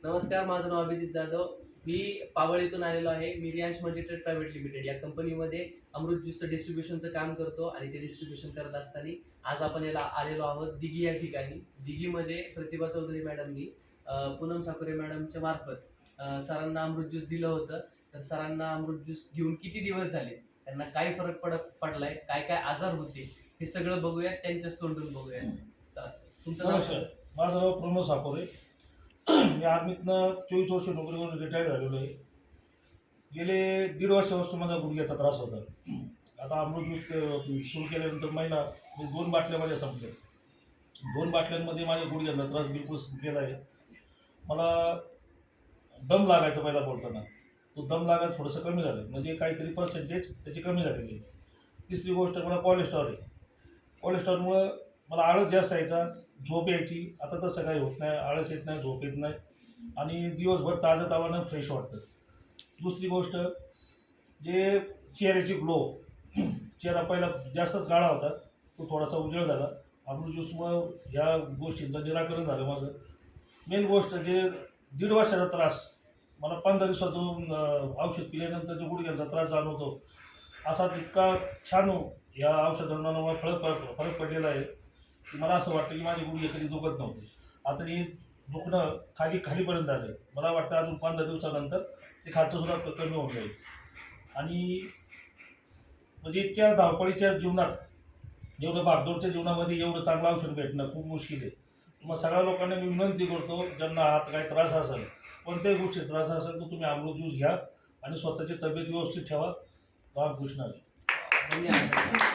नमस्कार, माझं नाव अभिजित जाधव. मी पावळीतून आलेलो आहे. मी रियांश मल्टीट्रेड प्रायव्हेट लिमिटेड या कंपनीमध्ये अमृत ज्यूसचं डिस्ट्रिब्युशनचं काम करतो आणि ते डिस्ट्रिब्युशन करत असताना आज आपण याला आलेलो आहोत दिघी या ठिकाणी. दिघीमध्ये प्रतिभा चौधरी मॅडमनी पूनम साकोरे मॅडमच्या मार्फत सरांना अमृत ज्यूस दिलं होतं. तर सरांना अमृत ज्यूस घेऊन किती दिवस झाले, त्यांना काय फरक पडलाय, काय काय आजार होते, हे सगळं बघूयात, त्यांच्याच तोंडून बघूयात. चला सर, तुमचं नाव नमस्कार, माझं नाव प्रमोद साकोरे. मी आर्मीतनं 24 वर्ष नोकरीवरून रिटायर झालेलो आहे. गेले 1.5 वर्षापासून माझा गुडघ्याचा त्रास होता. आता अमृत सुरू केल्यानंतर महिना 2 बाटल्या माझ्या संपल्या. 2 बाटल्यांमध्ये माझ्या गुडघ्याचा त्रास बिलकुल संपलेला आहे. मला दम लागायचा पहिला बोलताना, तो दम लागायला थोडंसं कमी झालं, म्हणजे काहीतरी पर्सेंटेज त्याची कमी झालेली आहे. तिसरी गोष्ट मला कोलेस्ट्रॉल आहे. कोलेस्ट्रॉलमुळं मला आळस जास्त यायचा, झोप यायची. आता तसं काही होत नाही, आळस येत नाही, झोप येत नाही आणि दिवसभर ताजंतवानं फ्रेश वाटतं. दुसरी गोष्ट, जे चेहऱ्याची ग्लो, चेहरा पहिला जास्तच काळा होता, तो थोडासा उजळ झाला. अमृत ज्यूसमुळं ह्या गोष्टींचं निराकरण झालं माझं. मेन गोष्ट, जे 1.5 वर्षाचा त्रास, मला 15 दिवसातून औषध पिल्यानंतर जो गुडघ्याचा त्रास जाणवतो, असा इतका छान या औषधांना मला फरक पडलेला आहे की मला असं वाटतं की माझे गुडघे कधी दुखत नव्हते. आता हे दुखणं खालीपर्यंत आलं. मला वाटतं अजून 15 दिवसानंतर ते खालचं सुद्धा कमी होऊन जाईल. आणि म्हणजे इतक्या धावपळीच्या जीवनात, जेवढं भागदौडच्या जीवनामध्ये एवढं चांगलं औषध भेटणं खूप मुश्किल आहे. मग सगळ्या लोकांना मी विनंती करतो, ज्यांना हात काही त्रास असेल, कोणत्याही गोष्टी त्रास असेल, तर तुम्ही अमृत ज्यूस घ्या आणि स्वतःची तब्येत व्यवस्थित ठेवा. रामकृष्ण हरी. धन्यवाद.